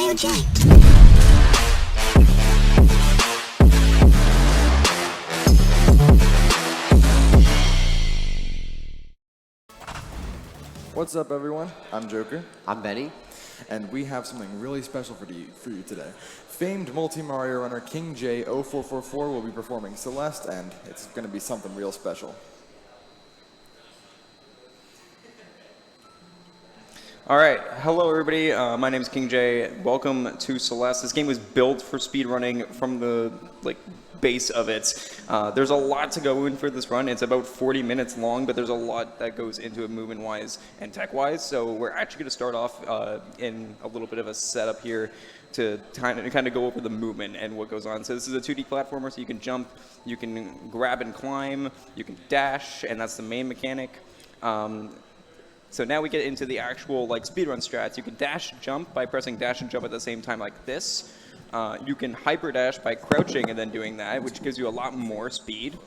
What's up, everyone? I'm Joker. I'm Benny. And we have something really special for you today. Famed multi-Mario runner Kingj0444 will be performing Celeste, and it's going to be something real special. All right, hello everybody. My name is Kingj. Welcome to Celeste. This game was built for speedrunning from the base of it. There's a lot to go in for this run. It's about 40 minutes long, but there's a lot that goes into it movement-wise and tech-wise. So we're actually going to start off in a little bit of a setup here to kind of go over the movement and what goes on. So this is a 2D platformer, so you can jump, you can grab and climb, you can dash, and that's the main mechanic. So now we get into the actual speedrun strats. You can dash jump by pressing dash and jump at the same time like this. You can hyper dash by crouching and then doing that, which gives you a lot more speed.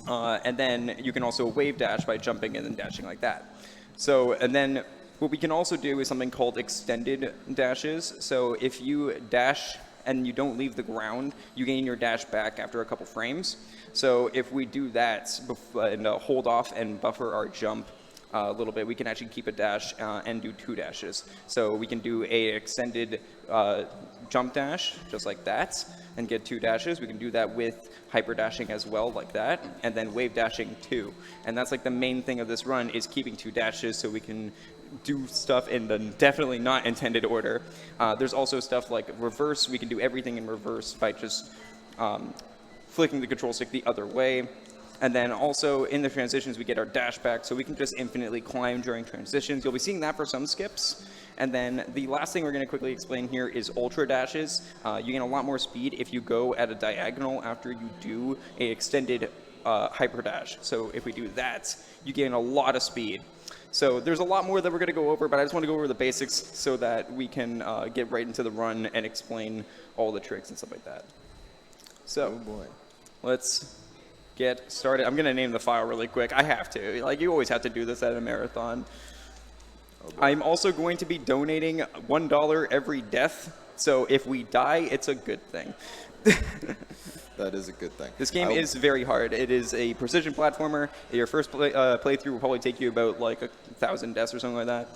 And then you can also wave dash by jumping and then dashing like that. So, and then what we can also do is something called extended dashes. So if you dash and you don't leave the ground, you gain your dash back after a couple frames. So if we do that and hold off and buffer our jump a little bit, we can actually keep a dash and do 2 dashes. So we can do a extended jump dash, just like that, and get 2 dashes. We can do that with hyper dashing as well, like that, and then wave dashing too. And that's the main thing of this run, is keeping 2 dashes so we can do stuff in the definitely not intended order. There's also stuff like reverse. We can do everything in reverse by just flicking the control stick the other way. And then also in the transitions, we get our dash back, so we can just infinitely climb during transitions. You'll be seeing that for some skips. And then the last thing we're going to quickly explain here is ultra dashes. You gain a lot more speed if you go at a diagonal after you do a extended hyper dash. So if we do that, you gain a lot of speed. So there's a lot more that we're going to go over, but I just want to go over the basics so that we can get right into the run and explain all the tricks and stuff like that. So let's get started. I'm going to name the file really quick. I have to. You always have to do this at a marathon. I'm also going to be donating $1 every death. So if we die, it's a good thing. That is a good thing. This game is very hard. It is a precision platformer. Your first playthrough will probably take you about 1,000 deaths or something like that.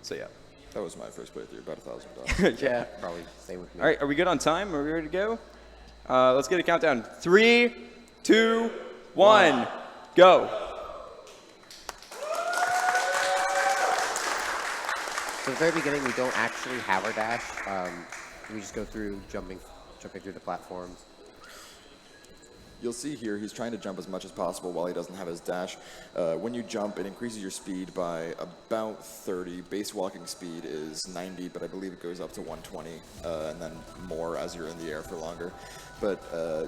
So yeah. That was my first playthrough, about 1,000 deaths. Yeah. Probably same with me. All right, are we good on time? Are we ready to go? Let's get a countdown. 3, 2, 1, go. So at the very beginning, we don't actually have our dash. We just go through jumping through the platforms. You'll see here he's trying to jump as much as possible while he doesn't have his dash. When you jump, it increases your speed by about 30. Base walking speed is 90, but I believe it goes up to 120, and then more as you're in the air for longer. But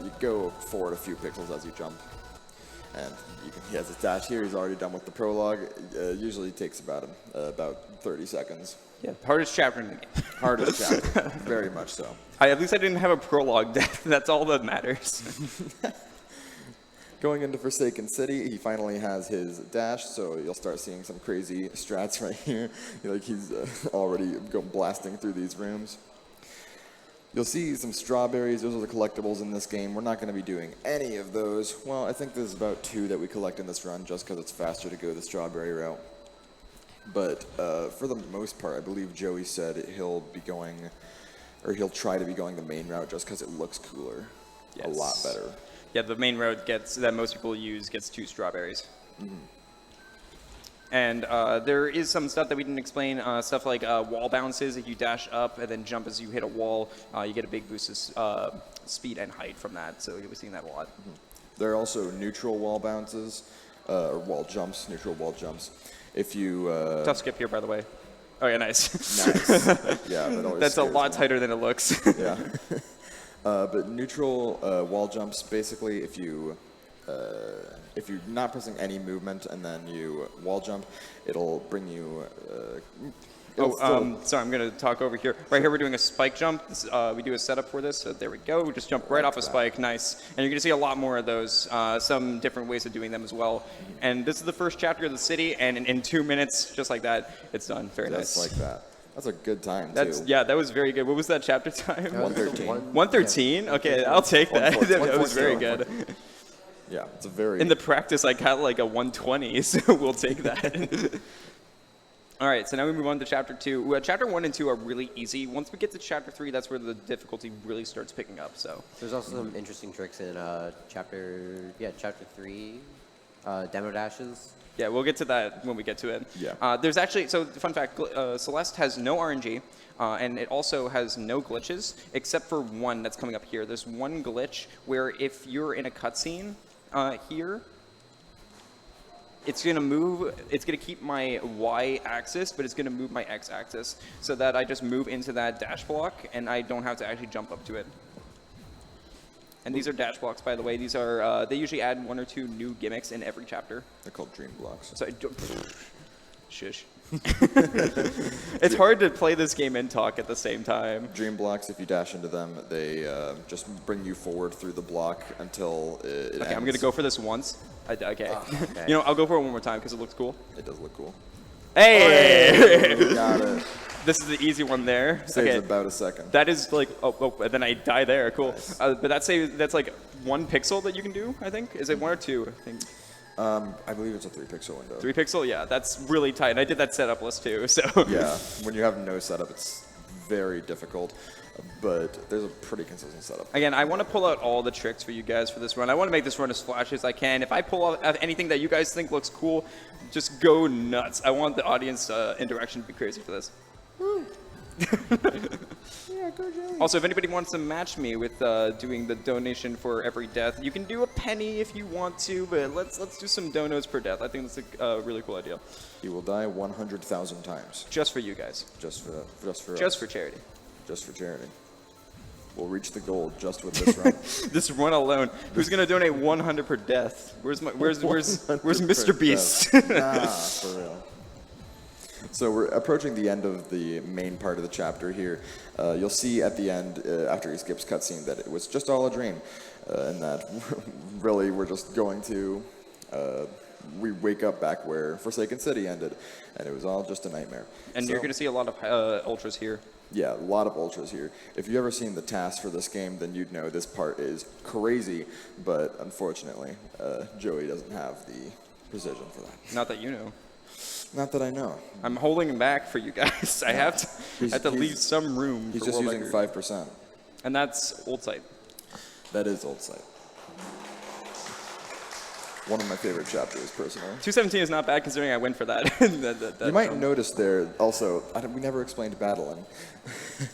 you go forward a few pixels as you jump. And he has his dash here. He's already done with the prologue. Usually takes about 30 seconds. Yeah, hardest chapter in the game. Hardest chapter, very much so. At least I didn't have a prologue. That's all that matters. Going into Forsaken City, he finally has his dash, so you'll start seeing some crazy strats right here. He's already going blasting through these rooms. You'll see some strawberries. Those are the collectibles in this game. We're not going to be doing any of those. Well, I think there's about 2 that we collect in this run just because it's faster to go the strawberry route. But for the most part, I believe Joey said he'll try to be going the main route just because it looks cooler. Yes. A lot better. Yeah, the main route that most people use gets 2 strawberries. Mm-hmm. And there is some stuff that we didn't explain, stuff like wall bounces. If you dash up and then jump as you hit a wall, you get a big boost of speed and height from that, so you'll be seeing that a lot. Mm-hmm. There are also neutral wall bounces, or wall jumps, neutral wall jumps. If you... Tough skip here, by the way. Oh, yeah, nice. Nice. Yeah, that always That's a lot me. tighter than it looks. Yeah. But neutral wall jumps, basically, if you're not pressing any movement and then you wall jump, it'll bring you... sorry, I'm going to talk over here. Right here, we're doing a spike jump. We do a setup for this. So there we go. We just jump right off a spike. Nice. And you're going to see a lot more of those, some different ways of doing them as well. And this is the first chapter of the city, and in 2 minutes, just like that, it's done. Very nice. Just like that. That's a good time, That's too. yeah, that was very good. What was that chapter time? 113. 113. Okay, I'll take that. That was very good. Yeah, it's a very... In the practice, I got like a 120, so we'll take that. All right, so now we move on to chapter 2. Chapter 1 and 2 are really easy. Once we get to chapter 3, that's where the difficulty really starts picking up. So There's also some interesting tricks in chapter 3, demo dashes. yeah, we'll get to that when we get to it. Yeah. There's actually, so fun fact, Celeste has no RNG, and it also has no glitches, except for one that's coming up here. There's one glitch where if you're in a cutscene here, it's gonna keep my Y axis, but it's gonna move my X axis, so that I just move into that dash block, and I don't have to actually jump up to it. And these are dash blocks, by the way. These are, they usually add 1 or 2 new gimmicks in every chapter. They're called dream blocks. So shush. It's hard to play this game and talk at the same time. Dream blocks, if you dash into them, they just bring you forward through the block until it ends. Okay, I'm gonna go for this once. Okay. Okay. You know, I'll go for it one more time because it looks cool. It does look cool. Hey! You got it. This is the easy one there. Saves Okay. about a second. That is like, and then I die there. Cool. Nice. But that's like 1 pixel that you can do, I think. Is it 1 or 2? I think I believe it's a 3-pixel window. 3 pixel. Yeah, that's really tight. And I did that setup list too. So Yeah, when you have no setup, it's very difficult, but there's a pretty consistent setup. Again, I want to pull out all the tricks for you guys for this run. I want to make this run as flashy as I can. If I pull out anything that you guys think looks cool, just go nuts. I want the audience interaction to be crazy for this. Yeah, go Joey. Also, if anybody wants to match me with doing the donation for every death, you can do a penny if you want to, but let's do some donos per death. I think that's a really cool idea. He will die 100,000 times. Just for you guys. Just for us. Just for charity. Just for charity. We'll reach the goal just with this run. This run alone. Who's gonna donate 100 per death? Where's Mr. Beast? Nah, for real. So we're approaching the end of the main part of the chapter here. You'll see at the end, after he skips cutscene, that it was just all a dream, and that really we're just going to we wake up back where Forsaken City ended, and it was all just a nightmare. And So- you're gonna see a lot of ultras here. Yeah, a lot of ultras here. If you've ever seen the task for this game, then you'd know this part is crazy, but unfortunately, Joey doesn't have the precision for that. Not that you know. Not that I know. I'm holding him back for you guys. I have to He's- leave some room He's for just world using record. 5%. And that's old site. That is Old Sight. One of my favorite chapters, personally. 217 is not bad considering I went for that. You might notice there also, we never explained Battling.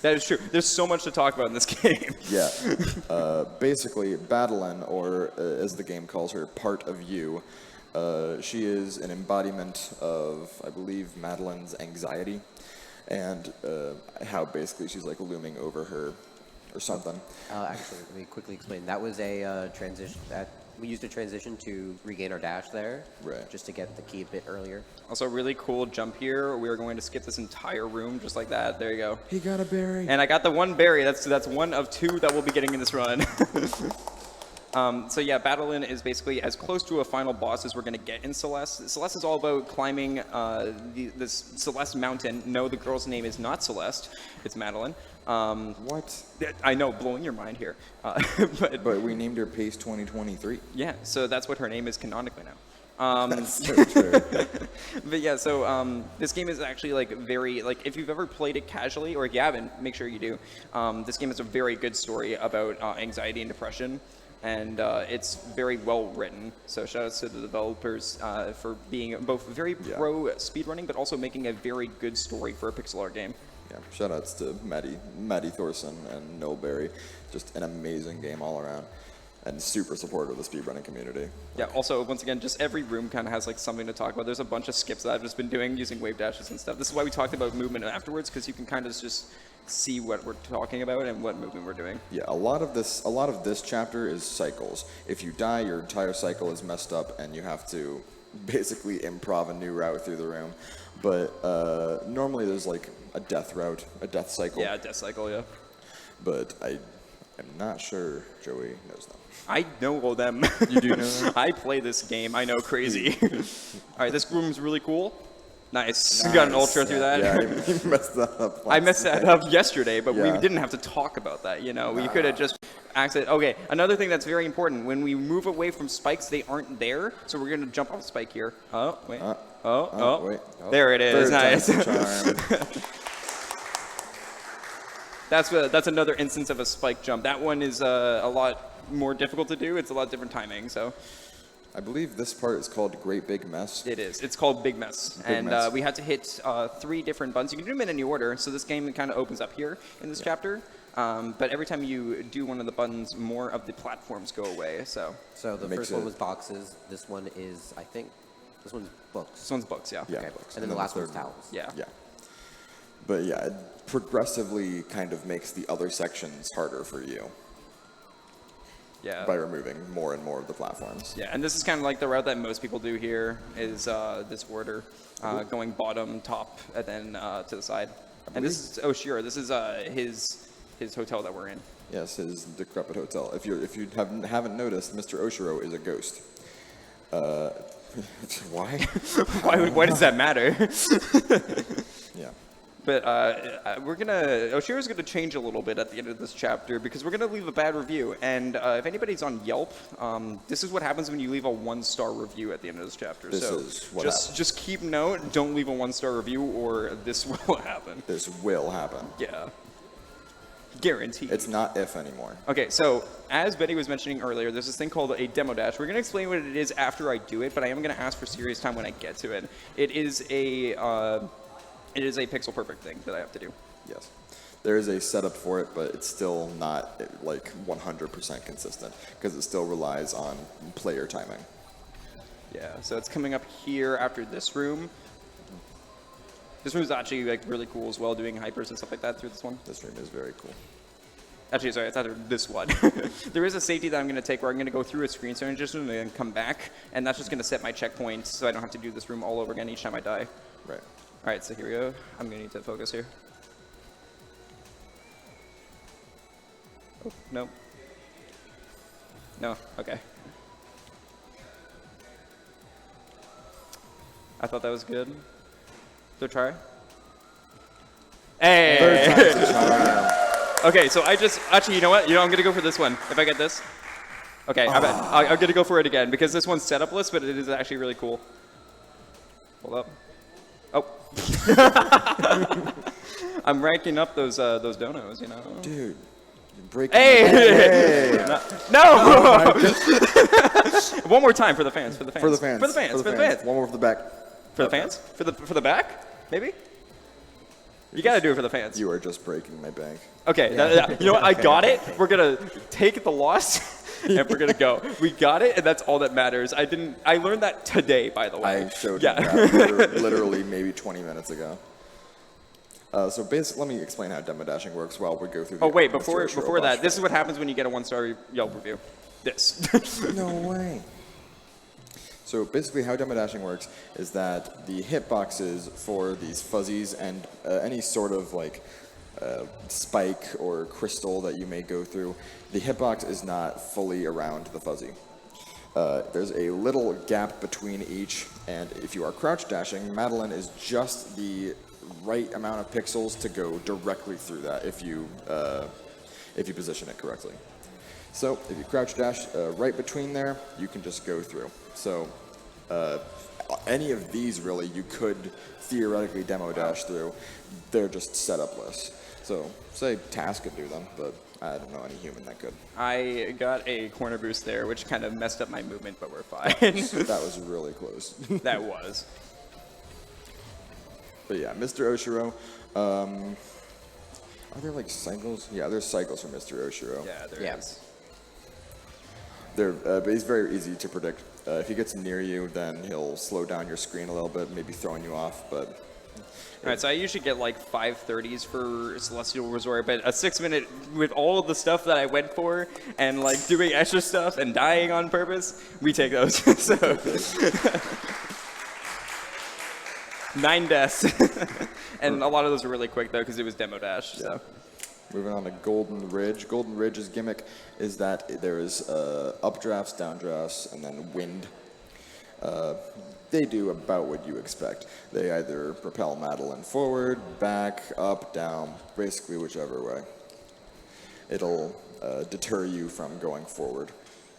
That is true. There's so much to talk about in this game. Yeah. Basically, Battling, or as the game calls her, Part of You, she is an embodiment of, I believe, Madeline's anxiety, and how basically she's like looming over her or something. Actually, let me quickly explain. That was a transition. We used a transition to regain our dash there, Right. just to get the key a bit earlier. Also, really cool jump here. We are going to skip this entire room just like that. There you go. He got a berry. And I got the 1 berry. That's 1 of 2 that we'll be getting in this run. So yeah, Battlein is basically as close to a final boss as we're going to get in Celeste. Celeste is all about climbing this Celeste mountain. No, the girl's name is not Celeste. It's Madeline. What? I know, blowing your mind here. But we named her Pace 2023. yeah, so that's what her name is canonically now. That's so true. But yeah, so this game is actually like very, like if you've ever played it casually, or if you haven't, make sure you do. This game is a very good story about anxiety and depression, and it's very well written. So shout out to the developers for being both very pro speedrunning, but also making a very good story for a pixel art game. Yeah, shout outs to Maddie Thorson and Noel Berry. Just an amazing game all around. And super supportive of the speedrunning community. Yeah, also, once again, just every room kind of has like something to talk about. There's a bunch of skips that I've just been doing using wave dashes and stuff. This is why we talked about movement afterwards, because you can kind of just see what we're talking about and what movement we're doing. Yeah, a lot of this chapter is cycles. If you die, your entire cycle is messed up, and you have to basically improv a new route through the room. But normally there's like a death route, a death cycle. Yeah, death cycle, yeah. But I'm not sure Joey knows them. I know all them. You do know them? I play this game. I know crazy. All right, this room is really cool. Nice. Got an ultra through that. Yeah, he messed that up. I messed that up yesterday, but we Yeah. didn't have to talk about that, you know. We could have just okay, another thing that's very important, when we move away from spikes, they aren't there, so we're going to jump off a spike here. Oh, wait. Wait. There it is. Third Nice. time's the charm. That's another instance of a spike jump. That one is a lot more difficult to do. It's a lot different timing, so. I believe this part is called Great Big Mess. It is. It's called Big Mess. Big Mess. We had to hit 3 different buttons. You can do them in any order, so this game kind of opens up here in this chapter. But every time you do one of the buttons, more of the platforms go away, so. So the Makes first one it- was boxes. This one is, I think, this one's books. This one's books, yeah. Yeah. Okay. Books. And then the last one's towels. Yeah. Yeah. But yeah, it progressively kind of makes the other sections harder for you Yeah. by removing more and more of the platforms. Yeah, and this is kind of like the route that most people do here is this order, going bottom, top, and then to the side. And this is Oshiro. This is his hotel that we're in. Yes, his decrepit hotel. If you haven't noticed, Mr. Oshiro is a ghost. Why? Why does that matter? Yeah. But Oshiro's gonna change a little bit at the end of this chapter because we're gonna leave a bad review. And if anybody's on Yelp, this is what happens when you leave a 1-star review at the end of this chapter. This so is what just keep note, don't leave a 1-star review or this will happen. This will happen. Yeah. Guaranteed. It's not if anymore. Okay, so as Betty was mentioning earlier, there's this thing called a demo dash. We're going to explain what it is after I do it, but I am going to ask for serious time when I get to it. It is a pixel perfect thing that I have to do. Yes. There is a setup for it, but it's still not like 100% consistent because it still relies on player timing. Yeah, so it's coming up here after this room. This room's actually like really cool as well, doing hypers and stuff like that through this one. This room is very cool. Actually, sorry, it's after this one. There is a safety that I'm going to take where I'm going to go through a screen transition and then come back, and that's just going to set my checkpoints so I don't have to do this room all over again each time I die. Right. All right, so here we go. I'm going to need to focus here. Oh, no. No, okay. I thought that was good. Third try? Hey! Third time's the charm. Okay, so actually, you know what? I'm gonna go for this one. If I get this. Okay, I'm gonna go for it again because this one's setup-less, but it is actually really cool. Hold up. Oh. I'm ranking up those donos, you know. Dude, you're breaking. Hey! No! One more time for the fans. For the fans. For the fans. For the fans. For the fans. One more for the back. For the fans? For the back? Maybe? You gotta do it for the fans. You are just breaking my bank. Okay, you know what? I got it. We're gonna take the loss, and we're gonna go. We got it, and that's all that matters. I learned that today, by the way. I showed Yeah. you that literally maybe 20 minutes ago. So basically, let me explain how demo dashing works while we go through the Oh wait, Mr. before Oshiro that, boss this is what happens when you get a 1-star Yelp review. This. fight. No way. So basically how demo dashing works is that the hitboxes for these fuzzies and any sort of like spike or crystal that you may go through, the hitbox is not fully around the fuzzy. There's a little gap between each, and if you are crouch dashing, Madeline is just the right amount of pixels to go directly through that if you position it correctly. So if you crouch dash right between there, you can just go through. So any of these really you could theoretically demo dash through. They're just setup-less. So say Task could do them, but I don't know any human that could. I got a corner boost there, which kind of messed up my movement, but we're fine. That was really close. That was. But yeah, Mr. Oshiro. Are there like cycles? Yeah, there's cycles for Mr. Oshiro. Yeah, there Yeah. is. But he's very easy to predict. If he gets near you, then he'll slow down your screen a little bit, maybe throwing you off. But All right, so I usually get like 530s for Celestial Resort, but a 6-minute with all of the stuff that I went for and like doing extra stuff and dying on purpose, we take those. So 9 deaths, and a lot of those were really quick though because it was demo dash. So. moving on to Golden Ridge. Golden Ridge's gimmick is that there is updrafts, downdrafts, and then wind. they do about what you expect. They either propel Madeline forward, back, up, down, basically whichever way. It'll deter you from going forward.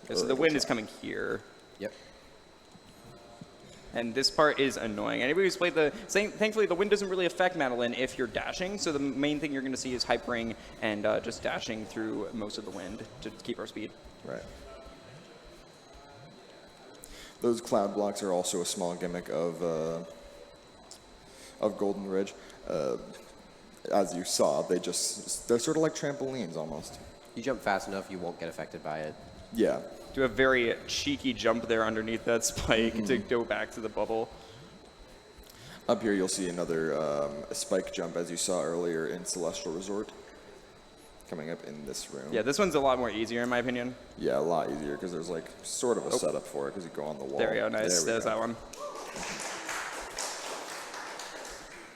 Okay, so the wind is coming here. Yep. And this part is annoying. Anybody who's played thankfully the wind doesn't really affect Madeline if you're dashing, so the main thing you're going to see is hypering and just dashing through most of the wind to keep our speed. Right. Those cloud blocks are also a small gimmick of Golden Ridge. As you saw, they're sort of like trampolines almost. You jump fast enough, you won't get affected by it. Yeah. Do a very cheeky jump there underneath that spike to go back to the bubble. Up here, you'll see another spike jump, as you saw earlier in Celestial Resort, coming up in this room. Yeah, this one's a lot more easier in my opinion. Yeah, a lot easier because there's like sort of a setup for it because you go on the wall. There we go, nice. There we There's go. that one.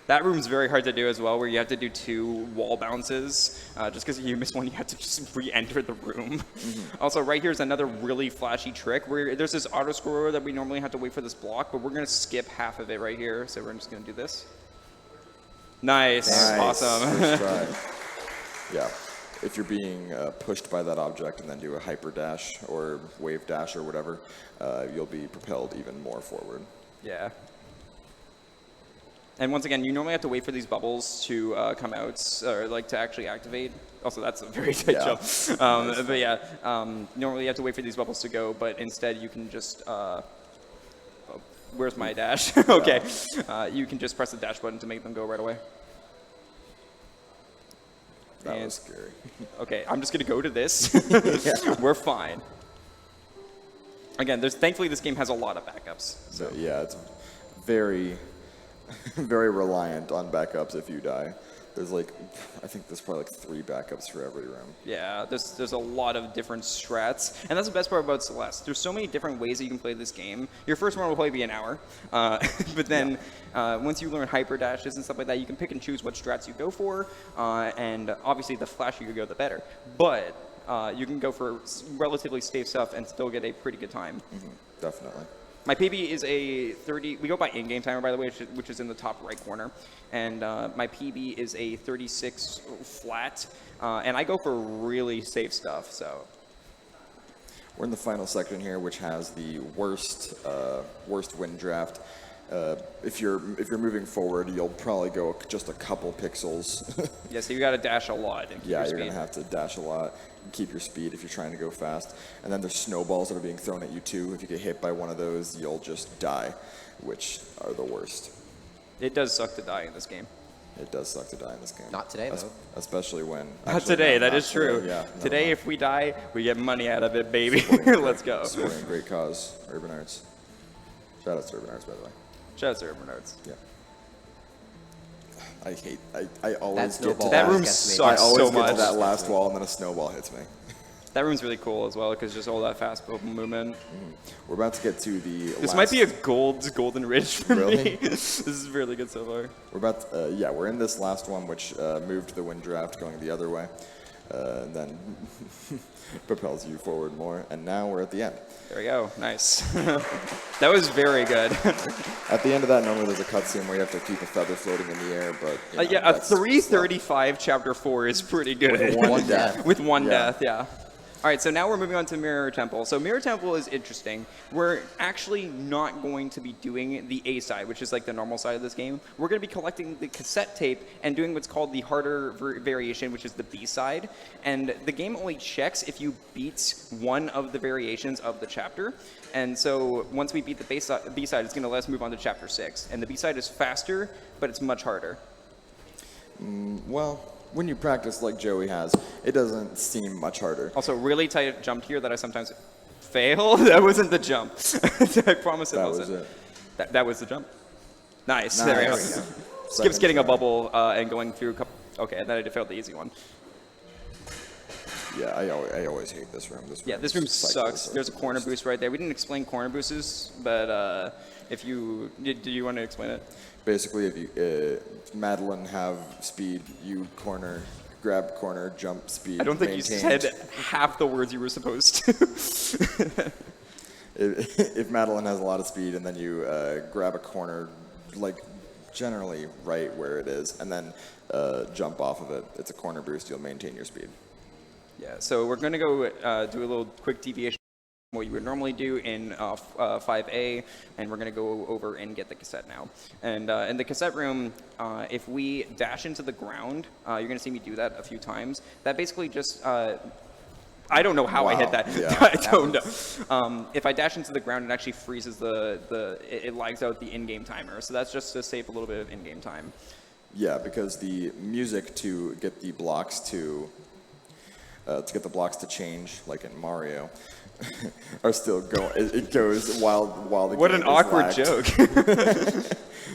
That room's very hard to do as well, where you have to do 2 wall bounces. Just because you miss one, you have to just re-enter the room. Also, right here is another really flashy trick, where there's this auto-scroller that we normally have to wait for this block, but we're going to skip half of it right here, so we're just going to do this. Nice. Awesome. First try. Yeah. If you're being pushed by that object and then do a hyper dash or wave dash or whatever, you'll be propelled even more forward. Yeah. And once again, you normally have to wait for these bubbles to come out, or like to actually activate. Also, that's a very tight jump. But yeah, normally you have to wait for these bubbles to go, but instead you can just, where's my dash? Okay, you can just press the dash button to make them go right away. That was scary. Okay, I'm just gonna go to this. We're fine. Again, thankfully this game has a lot of backups. So yeah, it's very, very reliant on backups if you die. There's like, I think there's probably like 3 backups for every room. Yeah, there's a lot of different strats, and that's the best part about Celeste. There's so many different ways that you can play this game. Your first one will probably be an hour, but then once you learn hyper dashes and stuff like that, you can pick and choose what strats you go for, and obviously the flashier you go, the better. But you can go for relatively safe stuff and still get a pretty good time. Definitely. My PB is a 30, we go by in-game timer, by the way, which is in the top right corner. And my PB is a 36 flat, and I go for really safe stuff, so. We're in the final section here, which has the worst wind draft. If you're moving forward, you'll probably go just a couple pixels. Yeah, so you got to dash a lot. And keep your Yeah, you're speed. going to have to dash a lot and keep your speed if you're trying to go fast. And then there's snowballs that are being thrown at you too. If you get hit by one of those, you'll just die, which are the worst. It does suck to die in this game. It does suck to die in this game. Not today, though. Especially when... Not actually, today, no, that not is true. Today, yeah, Today, if we die, we get money out of it, baby. Let's go. Supporting a great cause, Urban Arts. Shout out to Urban Arts, by the way. Shout out to Urban Arts. Yeah. I always get to snowball That always room gets me. I sucks always so get to much. that last wall and then a snowball hits me. That room's really cool as well, because just all that fast movement. We're about to get to the This might be a golden ridge for Really? me. This is really good so far. We're about to, yeah, we're in this last one, which moved the wind draft going the other way, and then propels you forward more. And now we're at the end. There we go. Nice. That was very good. At the end of that, normally there's a cutscene where you have to keep a feather floating in the air, but you know, Yeah, a that's- 335 chapter 4 is pretty good. With one death. With one Yeah. death, yeah. All right, so now we're moving on to Mirror Temple. So Mirror Temple is interesting. We're actually not going to be doing the A side, which is like the normal side of this game. We're going to be collecting the cassette tape and doing what's called the harder variation, which is the B side. And the game only checks if you beat one of the variations of the chapter. And so once we beat the B side, it's going to let us move on to chapter 6. And the B side is faster, but it's much harder. Well, when you practice like Joey has, it doesn't seem much harder. Also, really tight jump here that I sometimes fail. That wasn't the jump. I promise it That was wasn't. it. That was the jump. Nice. There we go. Nice. Skip's Second getting a try. bubble and going through a couple. Okay, and then I failed the easy one. Yeah, I always hate this room. Yeah, this room cycles sucks. are There's a the corner worst. boost right there. We didn't explain corner boosts, but if you do, you want to explain it? Basically, if you Madeline have speed, you corner, grab corner, jump speed. I don't think you maintained. said half the words you were supposed to. if Madeline has a lot of speed and then you grab a corner, like generally right where it is, and then jump off of it, it's a corner boost, you'll maintain your speed. Yeah, so we're going to go do a little quick deviation from what you would normally do in 5A, and we're going to go over and get the cassette now. And in the cassette room, if we dash into the ground, you're going to see me do that a few times. That basically just... I don't know how I hit that. Yeah. I don't know. If I dash into the ground, it actually freezes it lags out the in-game timer. So that's just to save a little bit of in-game time. Yeah, because the music to get the blocks to change, like in Mario, are still going. It goes while the What game an is awkward lagged. joke.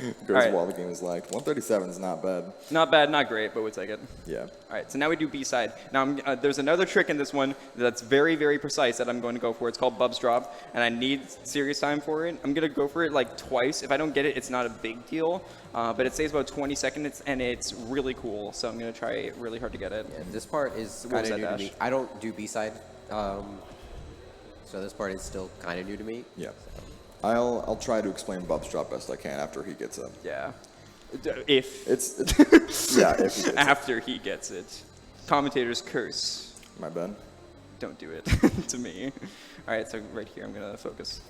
It goes All right. while the game is lagged. 137 is not bad. Not bad, not great, but we'll take it. Yeah. All right, so now we do B-side. Now, there's another trick in this one that's very, very precise that I'm going to go for. It's called Bub's Drop, and I need serious time for it. I'm going to go for it like twice. If I don't get it, it's not a big deal, but it saves about 20 seconds, and it's really cool, so I'm going to try really hard to get it. Yeah, this part is What was kind of that new to dash? me. I don't do B-side, so this part is still kind of new to me. Yeah. I'll try to explain Bub's drop best I can after he gets it. Yeah. If It's yeah, if he gets it. after he gets it. Commentators curse. My bad. Don't do it to me. All right, so right here, I'm going to focus.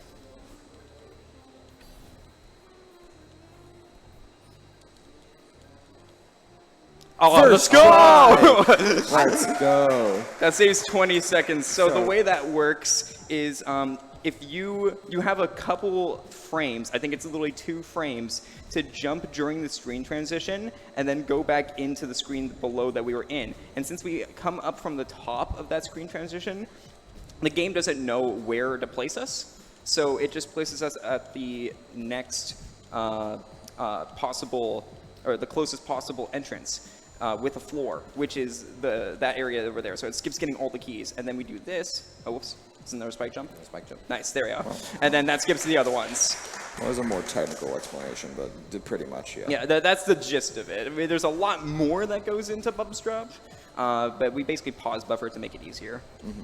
Oh, let's go! Let's go. That saves 20 seconds. So the way that works is if you have a couple frames, I think it's literally 2 frames, to jump during the screen transition and then go back into the screen below that we were in. And since we come up from the top of that screen transition, the game doesn't know where to place us. So it just places us at the next possible, or the closest possible entrance. With a floor, which is that area over there. So it skips getting all the keys. And then we do this. Oh, whoops. Isn't there a spike jump? Spike jump. Nice, there we go. And then that skips the other ones. Well, there's a more technical explanation, but pretty much, yeah. Yeah, that's the gist of it. I mean, there's a lot more that goes into Bub's Drop, but we basically pause buffer to make it easier. Mm-hmm.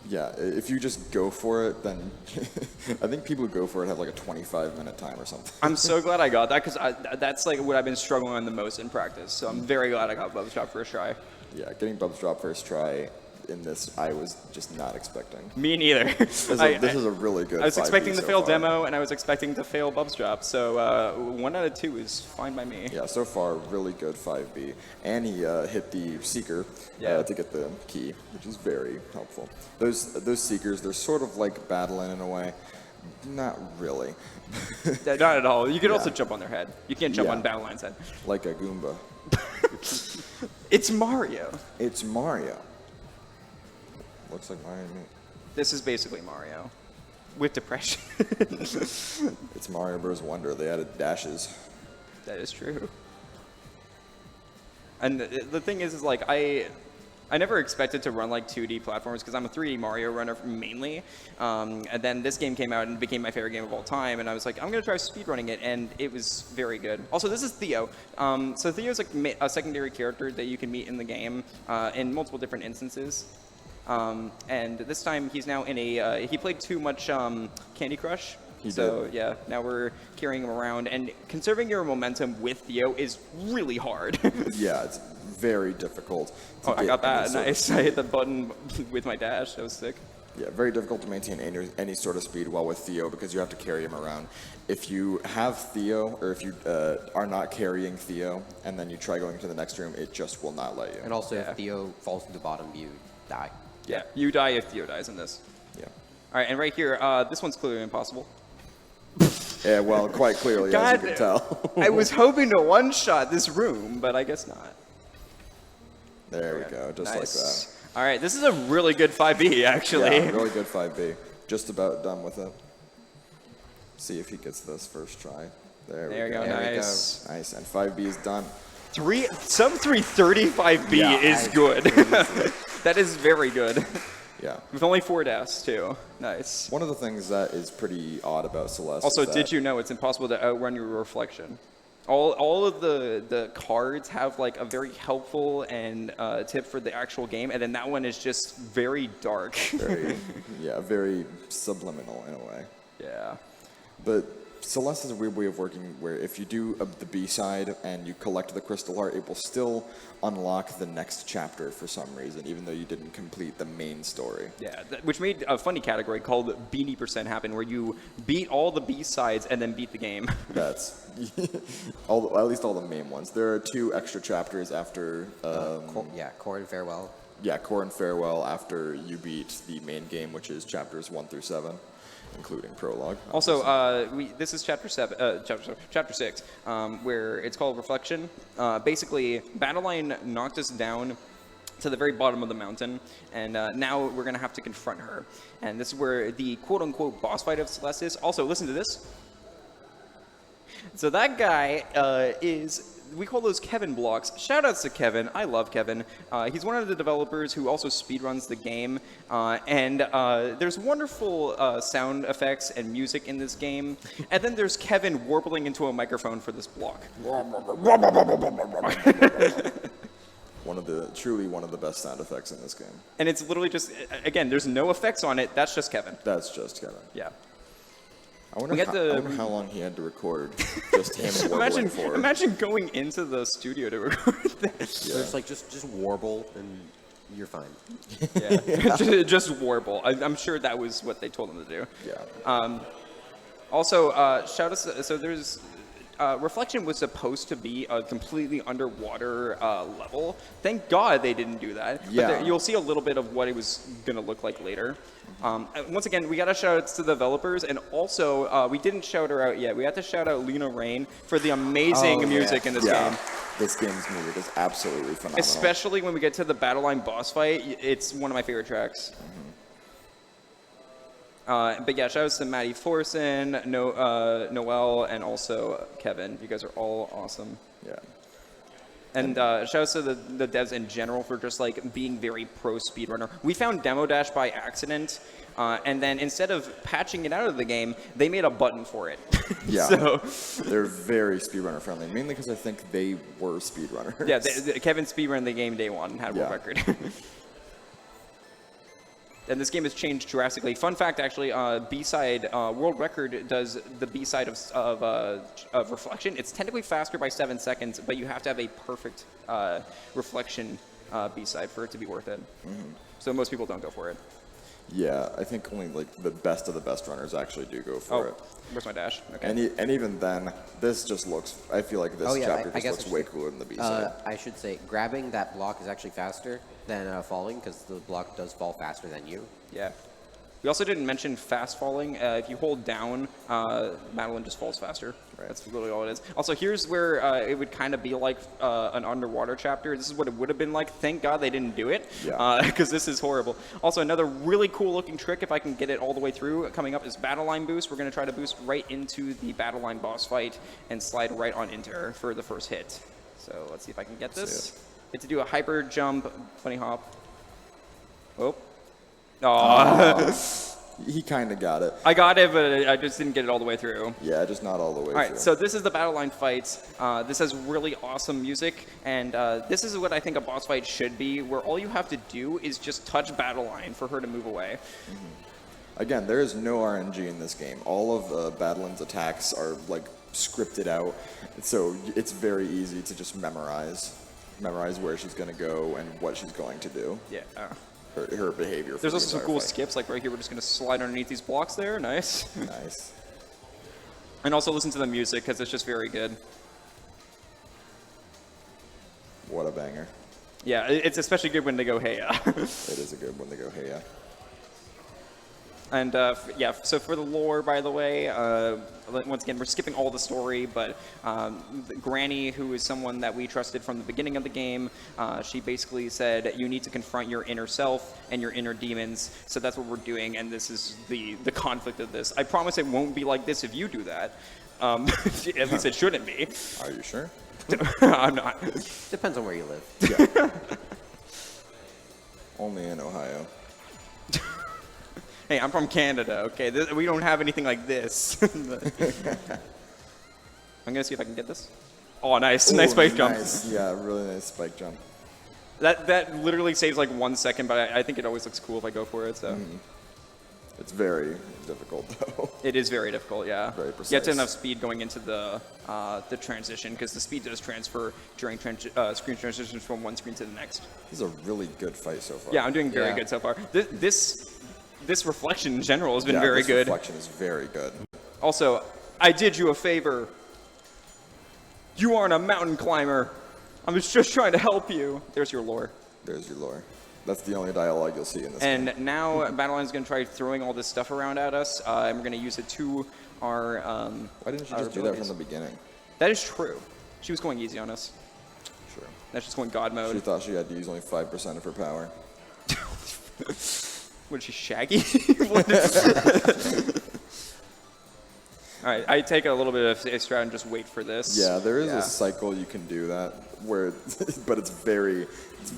Yeah, if you just go for it, then I think people who go for it have like a 25-minute time or something. I'm so glad I got that, because that's like what I've been struggling on the most in practice. So I'm very glad I got Bub's Drop first try. Yeah, getting Bub's drop first try in this, I was just not expecting. Me neither. This is a really good I was 5B expecting to so fail far. demo, and I was expecting to fail Bub's Drop. So 1 out of 2 is fine by me. Yeah, so far, really good 5B. And he hit the Seeker Yeah. to get the key, which is very helpful. Those Seekers, they're sort of like battling in a way. Not really. Not at all. You could also Yeah. jump on their head. You can't jump Yeah. on Battleline's head. Like a Goomba. It's Mario. It's Mario. Looks like Mario to me. This is basically Mario with depression. It's Mario Bros. Wonder. They added dashes. That is true. And the thing is like I never expected to run like 2D platforms because I'm a 3D Mario runner mainly. And then this game came out and became my favorite game of all time. And I was like, I'm going to try speedrunning it. And it was very good. Also, this is Theo. So Theo's like a secondary character that you can meet in the game in multiple different instances. And this time he's now in a, he played too much Candy Crush. He So did. yeah, now we're carrying him around. And conserving your momentum with Theo is really hard. Yeah, it's very difficult. To Oh, I get got that. any sort of- Nice. I hit the button with my dash. That was sick. Yeah, very difficult to maintain any sort of speed while with Theo because you have to carry him around. If you have Theo, or if you are not carrying Theo, and then you try going to the next room, it just will not let you. And also, Yeah. if Theo falls to the bottom, you die. Yeah. You die if Theo dies in this. Yeah. All right, and right here, this one's clearly impossible. Yeah, well, quite clearly, God, as you can tell. I was hoping to one-shot this room, but I guess not. There we go, just Nice. All right, this is a really good 5B, actually. like that. Yeah, really good 5B. Just about done with it. See if he gets this first try. There There we you go. go. There we go. Nice. Nice, and 5B is done. Sub 335B Yeah, is good. That is very good. Yeah. With only 4 deaths, too. Nice. One of the things that is pretty odd about Celeste Also, is that did you know it's impossible to outrun your reflection? All of the cards have like a very helpful and tip for the actual game, and then that one is just very dark. Very subliminal in a way. Yeah. But Celeste is a weird way of working where if you do the B-side and you collect the crystal heart, it will still unlock the next chapter for some reason, even though you didn't complete the main story. Yeah, which made a funny category called Beanie % happen, where you beat all the B-sides and then beat the game. That's at least all the main ones. There are 2 extra chapters after. Core and Farewell. Yeah, Core and Farewell after you beat the main game, which is chapters 1 through 7. Including prologue. Also, this is chapter 6, where it's called Reflection. Basically, Battleline knocked us down to the very bottom of the mountain, and now we're going to have to confront her. And this is where the quote-unquote boss fight of Celeste is. Also, listen to this. So that guy is... We call those Kevin blocks. Shoutouts to Kevin. I love Kevin. He's one of the developers who also speedruns the game. And there's wonderful sound effects and music in this game. And then there's Kevin warbling into a microphone for this block. Truly one of the best sound effects in this game. And it's literally just, again, there's no effects on it. That's just Kevin. That's just Kevin. Yeah. I wonder how long he had to record just him warbling for. Imagine going into the studio to record this. Yeah. So it's like just warble and you're fine. Yeah, just warble. I'm sure that was what they told him to do. Yeah. Also, shout us. So there's Reflection was supposed to be a completely underwater level. Thank God they didn't do that. Yeah. But you'll see a little bit of what it was gonna look like later. Once again, we got to shout outs to the developers, and also we didn't shout her out yet. We have to shout out Lena Rain for the amazing music in this game. This game's music is absolutely phenomenal. Especially when we get to the Battleline boss fight, it's one of my favorite tracks. But yeah, shout outs to Maddie Forson, Noel, and also Kevin. You guys are all awesome. Yeah. And shout outs to the devs in general for just like being very pro speedrunner. We found Demo Dash by accident, and then instead of patching it out of the game, they made a button for it. Yeah. So they're very speedrunner friendly, mainly because I think they were speedrunners. Yeah, Kevin speedrun the game day one and had a world record. And this game has changed drastically. Fun fact, actually, B-side, world record does the B-side of Reflection. It's technically faster by 7 seconds, but you have to have a perfect Reflection B-side for it to be worth it. So most people don't go for it. Yeah, I think only like the best of the best runners actually do go for it. Where's my dash? Okay. And even then, this just looks. I feel like this chapter just looks way cooler than the B-side. I should say, grabbing that block is actually faster than falling, because the block does fall faster than you. Yeah. We also didn't mention fast falling. If you hold down, Madeline just falls faster. Right. That's literally all it is. Also, here's where it would kind of be like an underwater chapter. This is what it would have been like. Thank God they didn't do it, because this is horrible. Also, another really cool looking trick, if I can get it all the way through, coming up is Battle Line boost. We're going to try to boost right into the Battle Line boss fight and slide right on into her for the first hit. So let's see if I can get this. Get to do a hyper jump, bunny hop. Oh. He kind of got it. I got it, but I just didn't get it all the way through. Yeah, just not all the way through. All right, so this is the Battle Line fights. This has really awesome music, and this is what I think a boss fight should be, where all you have to do is just touch Battle Line for her to move away. Again, there is no RNG in this game. All of Battle-Line's attacks are like scripted out, so it's very easy to just memorize where she's going to go and what she's going to do. Yeah. Her behavior. There's also some cool skips, like right here, we're just going to slide underneath these blocks there. Nice. Nice. And also listen to the music, because it's just very good. What a banger. Yeah, it's especially good when they go, hey, It is a good one. They go, hey, yeah. And yeah, so for the lore, by the way, once again, we're skipping all the story, but Granny, who is someone that we trusted from the beginning of the game, she basically said, you need to confront your inner self and your inner demons, so that's what we're doing, and this is the conflict of this. I promise it won't be like this if you do that. At least it shouldn't be. Are you sure? I'm not. Depends on where you live. Yeah. Only in Ohio. Hey, I'm from Canada, okay? We don't have anything like this. I'm gonna see if I can get this. Oh, nice. Nice spike jump. Nice. Yeah, really nice spike jump. That literally saves like 1 second, but I think it always looks cool if I go for it. So It's very difficult though. it is very difficult. Yeah. Very You have to precise. have enough speed going into the transition because the speed does transfer during screen transitions from one screen to the next. This is a really good fight so far. Yeah, I'm doing very Yeah. good so far. This reflection in general has been Yeah, very this good. reflection is very good. Also, I did you a favor. You aren't a mountain climber. I was just trying to help you. There's your lore. There's your lore. That's the only dialogue you'll see in this And game. now Battleline's going to try throwing all this stuff around at us, and we're going to use it to our. Why didn't you our just do that abilities. from the beginning? That is true. She was going easy on us. Sure. That's just going God She mode. thought she had to use only 5% of her power. What is she, Shaggy? All right, I take a little bit of a strat and just wait for this. Yeah, there is Yeah. a cycle you can do that where, but it's very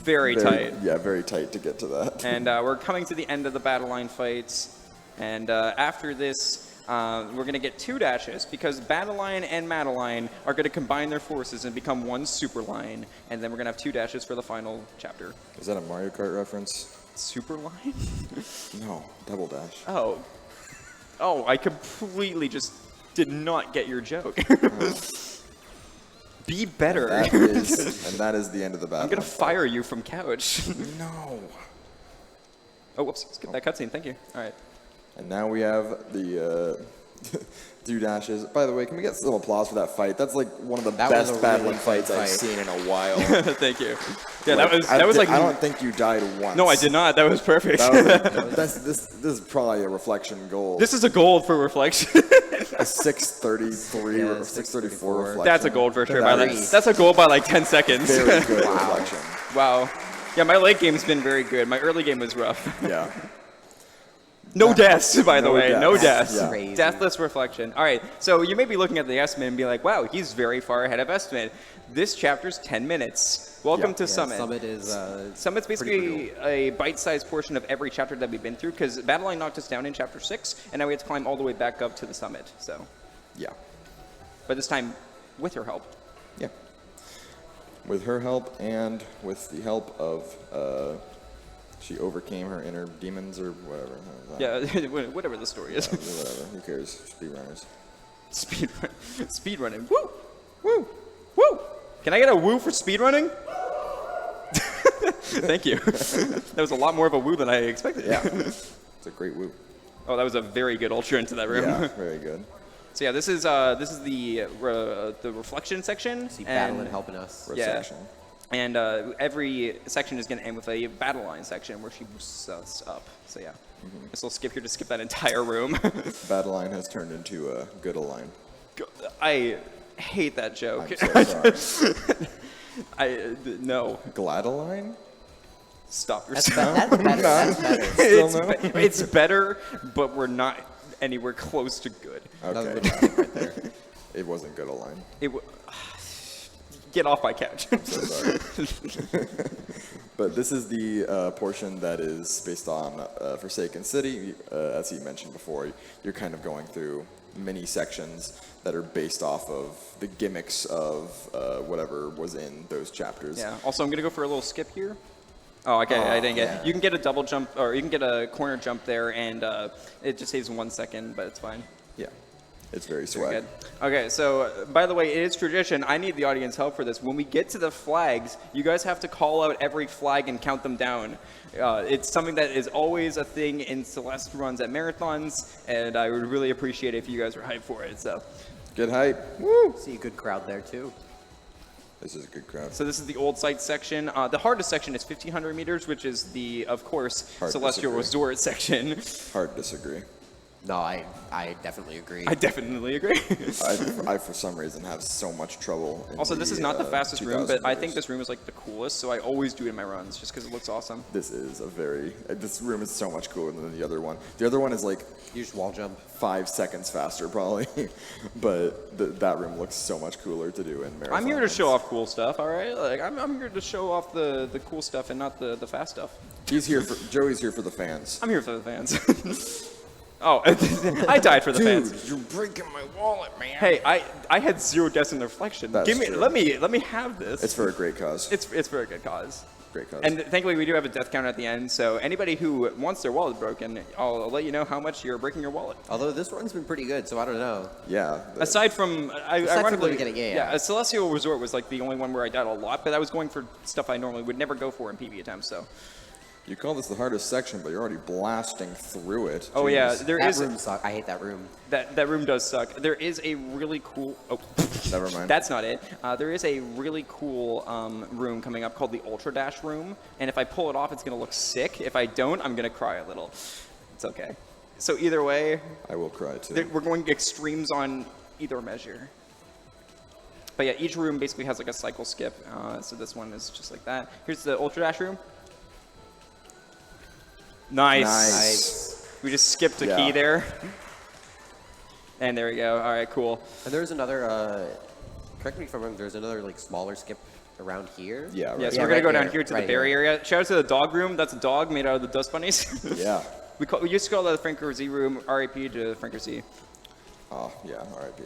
Very tight. Yeah, very tight to get to that. And we're coming to the end of the battle line fights. And after this, we're going to get 2 dashes because Battle Line and Madeline are going to combine their forces and become one super line. And then we're going to have 2 dashes for the final chapter. Is that a Mario Kart reference? Super line? No, double dash. Oh. Oh, I completely just did not get your joke. Be better. That is, and that is the end of the battle. I'm going to fire you from couch. No. Oh, whoops. Skip that cutscene. Thank you. All right. And now we have the 2 dashes. By the way, can we get some applause for that fight? That's like one of the That was best a really battling good fights I've fight. seen in a while. Thank you. Yeah, that was like. I don't think you died once. No, I did not. That was perfect. That was like, this is probably a reflection gold. This is a gold for reflection. A 633 or 634 reflection. That's a gold for sure. By Very- that's a gold by like 10 seconds. Very good reflection. Wow. Yeah, my late game's been very good. My early game was rough. Yeah. No deaths, by the No way. No deaths. deaths. Yeah. Crazy. Deathless reflection. All right, so you may be looking at the estimate and be like, wow, he's very far ahead of estimate. This chapter's 10 minutes. Welcome Yeah. to Yeah, Summit. Summit is Summit's pretty basically a bite-sized portion of every chapter that we've been through because Battleline knocked us down in chapter 6, and now we have to climb all the way back up to the summit. So, Yeah. but this time with her help. Yeah. With her help and with the help of, she overcame her inner demons or whatever. Yeah, whatever the story is. Whatever. Who cares? Speedrunners. Speedrunning. Woo! Woo! Woo! Can I get a woo for speedrunning? Thank you. That was a lot more of a woo than I expected. Yeah. It's a great woo. Oh, that was a very good ultra into that room. Yeah, very good. So yeah, this is the reflection section. See and- Battleline helping us. Yeah. Section. And every section is going to end with a battle line section where she boosts us up. So yeah, this will skip here to skip that entire room. Battle line has turned into a good line. I hate that joke. I'm so sorry. No, Gladaline? stop That's, yourself. that's better. That's better. Still no? It's better, but we're not anywhere close to good. That was a Okay. good job right there. It wasn't good a line. Get off my couch. So sorry. But this is the portion that is based on Forsaken City. As he mentioned before, you're kind of going through mini sections that are based off of the gimmicks of whatever was in those chapters. Yeah. Also, I'm gonna go for a little skip here. Oh, okay. I didn't get. yeah. You can get a double jump, or you can get a corner jump there, and it just saves 1 second, but it's fine. Yeah. It's very Very swag. good. Okay, so by the way, it is tradition. I need the audience help for this. When we get to the flags, you guys have to call out every flag and count them down. It's something that is always a thing in Celeste runs at marathons, and I would really appreciate it if you guys were hyped for it. So, Good hype. Woo! See a good crowd there too. This is a good crowd. so this is the old site section. The hardest section is 1,500 meters, which is the, of course, Hard Celestial disagree. Resort section. Hard disagree. No, I definitely agree. I definitely agree. I for some reason have so much trouble. In Also, this is not the fastest room, but 2000 I think meters. this room is like the coolest, so I always do it in my runs just because it looks awesome. This is a very. This room is so much cooler than the other one. The other one is like You just wall jump. 5 seconds faster, probably. But that room looks so much cooler to do in marathon. I'm here to runs. show off cool stuff, all right? Like I'm here to show off the cool stuff and not the fast stuff. He's here for. Joey's here for the fans. I'm here for the fans. Oh, I died for the fans. Dude, you're breaking my wallet, man. Hey, I had 0 deaths in deflection. That's true. Let me have this. It's for a great cause. It's for a good cause. Great cause. And thankfully, we do have a death counter at the end, so anybody who wants their wallet broken, I'll let you know how much you're breaking your wallet. Although this run's been pretty good, so I don't know. yeah. Aside from, from the ironically, beginning, yeah. a Celestial Resort was like the only one where I died a lot, but I was going for stuff I normally would never go for in PvE attempts, so. You call this the hardest section, but you're already blasting through it. Oh Jeez. yeah, That room sucks. I hate that room. that room does suck. There is a really cool. Oh, Never mind. that's not it. There is a really cool room coming up called the Ultra Dash room, and if I pull it off, it's gonna look sick. If I don't, I'm gonna cry a little. It's okay. So either way, I will cry too. we're going extremes on either measure. But yeah, each room basically has like a cycle skip. So this one is just like that. Here's the Ultra Dash room. Nice. We just skipped a key Yeah. there. And there we go. All right, cool. And there's another, correct me if I'm wrong, there's another like smaller skip around here. Yeah, right. Yeah, so Yeah, we're gonna right go down here, here to right the berry here. area. Shout out to the dog room. That's a dog made out of the dust bunnies. Yeah. we used to call that the Franker Z room. R.I.P. to Franker Z. Oh, yeah, R.I.P.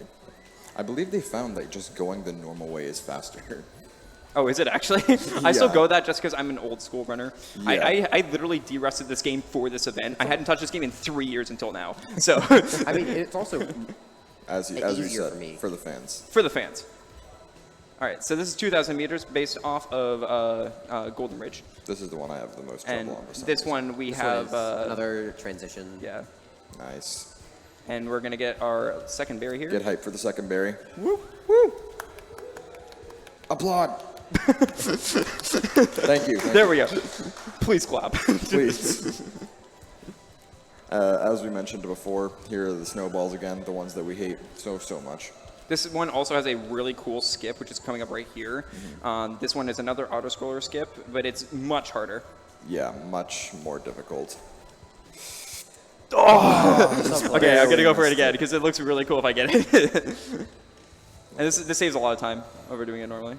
I believe they found that just going the normal way is faster. Oh, is it actually? I still Yeah. go that just because I'm an old school runner. Yeah. I literally de-rusted this game for this event. I hadn't touched this game in 3 years until now. So I mean, it's also As we Easier said, for me. for the fans. for the fans. All right, so this is 2,000 meters based off of Golden Ridge. This is the one I have the most trouble And on. for some this reason. one we this have, one is another transition. yeah. Nice. And we're gonna get our second berry here. Get hyped for the second berry. Woo, woo. Applaud. Thank you. There we go. Please clap. Please. As we mentioned before, here are the snowballs again, the ones that we hate so much. This one also has a really cool skip, which is coming up right here. Mm-hmm. This one is another auto-scroller skip, but it's much harder. Yeah, much more difficult. Okay, I'm gonna go for it again because it looks really cool if I get it. And this saves a lot of time over doing it normally.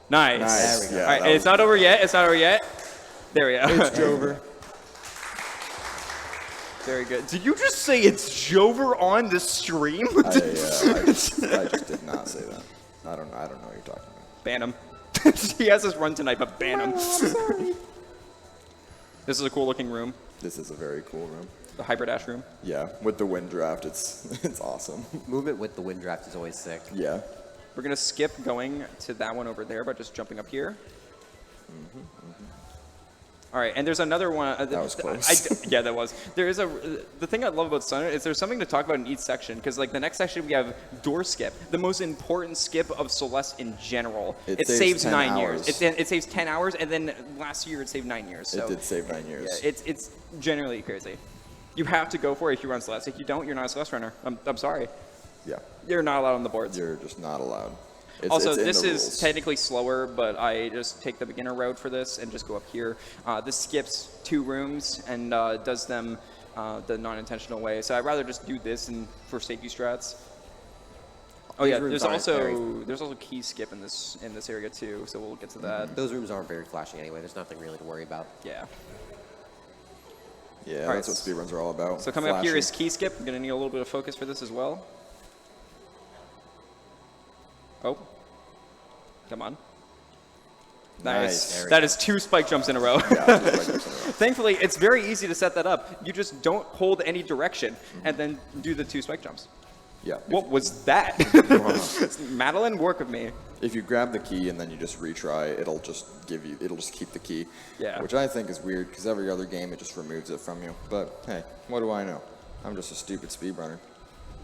Nice. Nice. There we go. Yeah, All right, that and was- it's not over yet. It's not over yet. There we go. It's Jover. Very good. Did you just say it's Jover on the stream? I just did not say that. I don't know what you're talking about. Ban him. He has his run tonight, but ban him. This is a cool looking room. This is a very cool room. The Hyperdash room. Yeah, with the wind draft, it's awesome. Movement with the wind draft is always sick. Yeah. We're gonna skip going to that one over there by just jumping up here. All right, and there's another one. That was close. Yeah, that was. There is the thing I love about Sun is there's something to talk about in each section because like the next section we have door skip, the most important skip of Celeste in general. It saves saves 10 9 hours. years. It saves 10 hours, and then last year it saved 9 years. So It did save 9 years. yeah, it's generally crazy. You have to go for it if you run Celeste. If you don't, you're not a Celeste runner. I'm sorry. Yeah. You're not allowed on the boards. You're just not allowed. Also, it's in this the is rules. technically slower, but I just take the beginner route for this and just go up here. This skips 2 rooms and does them the non-intentional way. So I'd rather just do this and for safety strats. Oh These yeah, rooms there's aren't also key skip in this area too. So we'll get to that. Those rooms aren't very flashy anyway. There's nothing really to worry about. Yeah. Yeah, All that's right, what speedruns are all about. So coming up here Flashy. is key skip. I'm gonna need a little bit of focus for this as well. Oh. Come on. Nice. Nice. That is 2 spike jumps in a row. Yeah, just like this in a row. Thankfully, it's very easy to set that up. You just don't hold any direction and then do the 2 spike jumps. Yeah. What was that? Madeline, work with me. If you grab the key and then you just retry, it'll just keep the key. Yeah. Which I think is weird because every other game it just removes it from you. But hey, what do I know? I'm just a stupid speedrunner.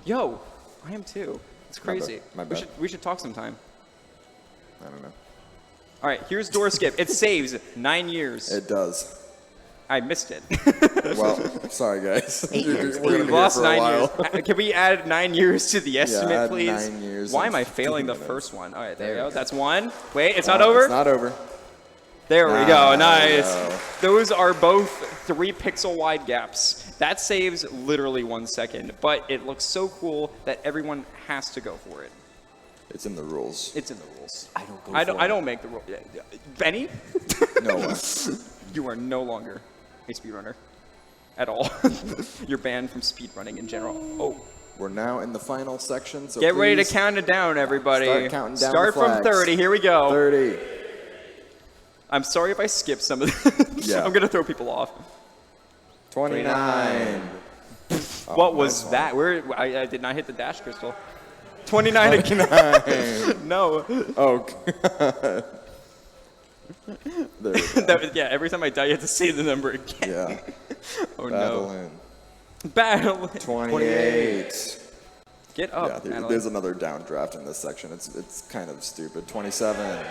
Yo, I am too. It's My bad. crazy. My bad. We should talk sometime. I don't know. All right, here's door skip. It saves 9 years. It does. I missed it. Well, sorry guys. 8 years. We're gonna We've be here lost for a 9 while. years. Can we add 9 years to the estimate, add please? 9 years Why and am I failing the 15 first one? All right, there There we go. we go. That's 1. Wait, it's not over? It's not over. There we go. There we Nice. go. Those are both 3 pixel wide gaps. That saves literally 1 second, but it looks so cool that everyone has to go for it. It's in the rules. It's in the rules. I don't go I don't. for I it. don't make the rule. Benny, No way. you are no longer a speedrunner. at all. You're banned from speedrunning in general. Oh. We're now in the final section, so Get ready to please count it down, everybody. Start counting down Start the from flags. 30. Here we go. 30. I'm sorry if I skip some of this. Yeah. I'm going to throw people off. 29. What was nice that? I did not hit the dash crystal. 29 again. No. Oh, God. There we go. Yeah, every time I die, you have to say the number again. Yeah. Oh, Battle no. in. Battle. 28. Get Yeah, up, there's another downdraft in this section. It's kind of stupid. 27.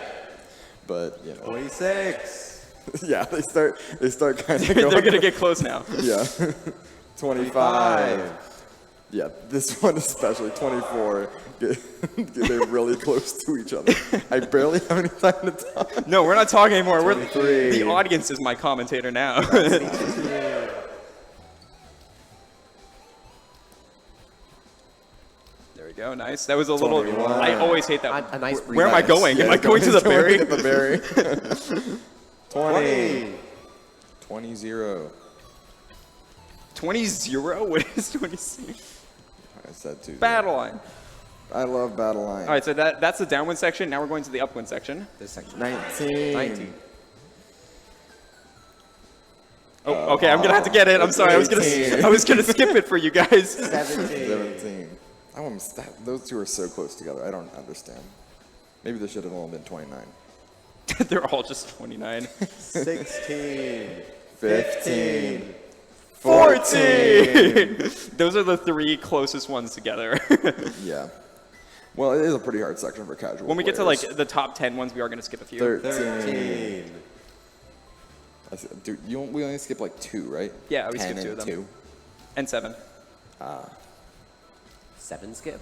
But, you know. 26. Yeah, they start kind of They're going. going to get close now. Yeah. 25. Yeah, this one especially. 24. They're really close to each other. I barely have any time to talk. No, we're not talking anymore. 23. The audience is my commentator now. There we go. Nice. That was a little. 21. I always hate that. A nice Where am I breather. going? Am Yeah, I going to the berry? At the berry. 20. 20-0. 20-0? What is 20? I said 2. Battle line. I love battle line. All right, so that's the downwind section. Now we're going to the upwind section. This section. 19. 19. Oh, okay. I'm gonna have to get it. I'm sorry. I was 18. gonna skip it for you guys. 17. 17. Those two are so close together. I don't understand. Maybe there should have only been 29. They're all just 29. 16. 15. 14. Those are the 3 closest ones together. Yeah. Well, it is a pretty hard section for casual When we get to players. like the top 10 ones, we are gonna skip a few. 13. Dude, we only skip like 2, right? Yeah, we 10 skipped 2 of and them. 2. And 7. 7 skip.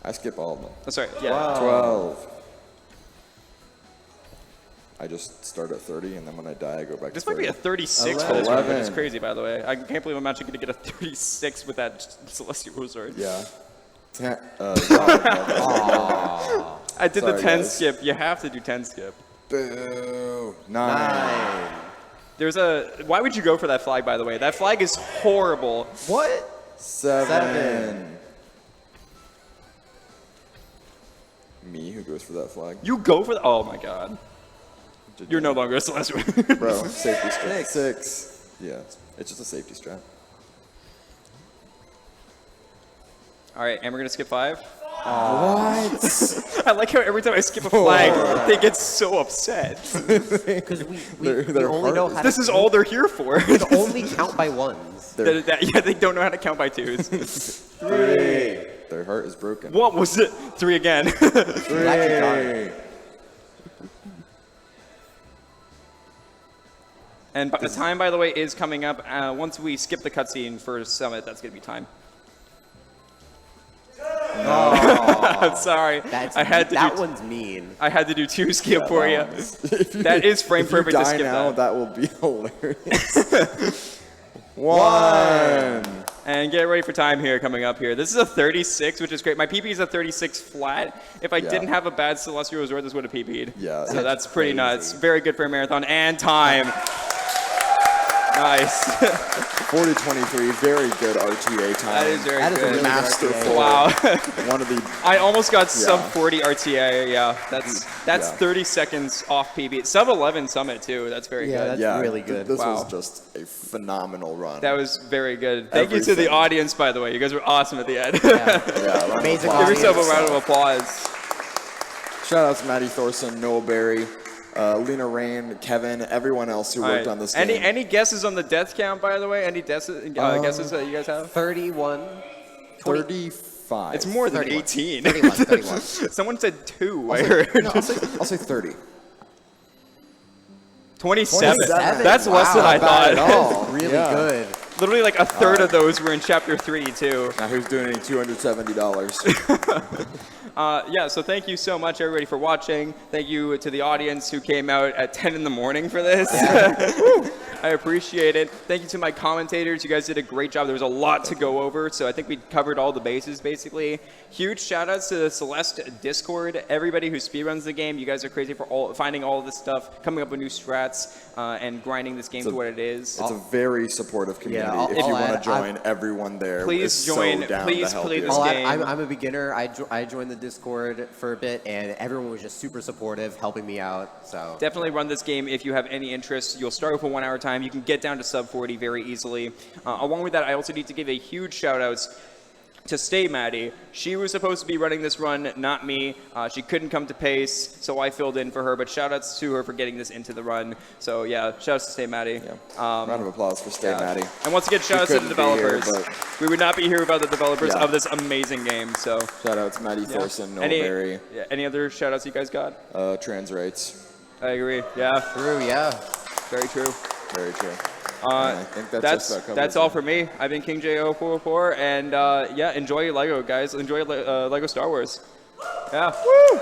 I skip all of them. That's right. Yeah. 12. I just start at 30, and then when I die, I go back This to might 30. be a 36 for this one, which is 11. crazy, by the way. I can't believe I'm actually gonna get a 36 with that Celestial Sword. Yeah. 10. I did Sorry, the 10 guys. skip. You have to do 10 skip. Boo. 9. 9. There's a. Why would you go for that flag, by the way? That flag is horrible. What? 7. Me, who goes for that flag? You go for the. Oh my god. You're no longer a Celestial. Bro, safety strat. 6. Yeah, it's just a safety strat. All right, and we're gonna skip 5. What? I like how every time I skip a flag, they get so upset. Because we Their only know heart how This to is all they're here for. we can only count by ones. Yeah, they don't know how to count by 2s. 3. Their heart is broken. What was it? 3 again. 3. And the time, by the way, is coming up. Once we skip the cutscene for Summit, that's going to be time. I'm sorry. I had to that do one's mean. I had to do 2 skip for you. That is frame If you perfect to die skip now, that. that will be hilarious. 1. And get ready for time here coming up here. This is a 36, which is great. My PP is a 36 flat. If I didn't have a bad Celestial Resort, this would have PP'd. Yeah, So that's pretty crazy. nuts. Very good for a marathon. And time. Nice. 40-23, very good RTA time. That is very That is a good. really masterful. Wow. One of the I almost got sub Yeah. 40 RTA. Yeah, that's Yeah. 30 seconds off PB. Sub 11 Summit too. That's very Yeah, good. that's really good. This Wow. was just a phenomenal run. That was very good. Thank you to the Everything. audience, by the way. You guys were awesome at the end. yeah, round of Amazing applause. Give yourself a audience. round of applause. Shout out to Maddie Thorson, Noah Berry, Lena Rain, Kevin, everyone else who All worked right. on this game. Any guesses on the death count, by the way? Any guesses that you guys have? 31. 35. It's more than 31. 18. 31. 31. Someone said 2. I heard. No, I'll say 30. 27. 27. That's less than Wow, I not bad thought. at all. Really Yeah. good. Literally like a third of those were in Chapter 3 too. Now who's doing any $270? Yeah, so thank you so much, everybody, for watching. Thank you to the audience who came out at 10 in the morning for this. I appreciate it. Thank you to my commentators. You guys did a great job. There was a lot to go over, so I think we covered all the bases, basically. Huge shout-outs to the Celeste Discord. Everybody who speedruns the game, you guys are crazy for finding all of this stuff, coming up with new strats, and grinding this game to what it is. It's a very supportive community. Yeah, if you want to join, everyone there please is join. so down Please to help play you. this game. I'm a beginner. I joined the Discord for a bit, and everyone was just super supportive, helping me out. So Definitely run this game if you have any interest. You'll start with a 1 hour time. You can get down to sub 40 very easily. Along with that, I also need to give a huge shout outs to Stay Maddie. She was supposed to be running this run, not me. She couldn't come to pace, so I filled in for her. But shout outs to her for getting this into the run. So yeah, shout outs to Stay Maddie. Yeah. Round of applause for Stay Maddie. And once again, shout outs to the developers. We would not be here without the developers Yeah. of this amazing game. So Shout out to Maddie Thorson, Noah Berry, any other shout outs you guys got? trans rights. I agree. Yeah, true, yeah. very true. Very true. I think That's all for me. I've been Kingj0444, and yeah, enjoy Lego, guys. Enjoy Lego Star Wars. Yeah. Woo!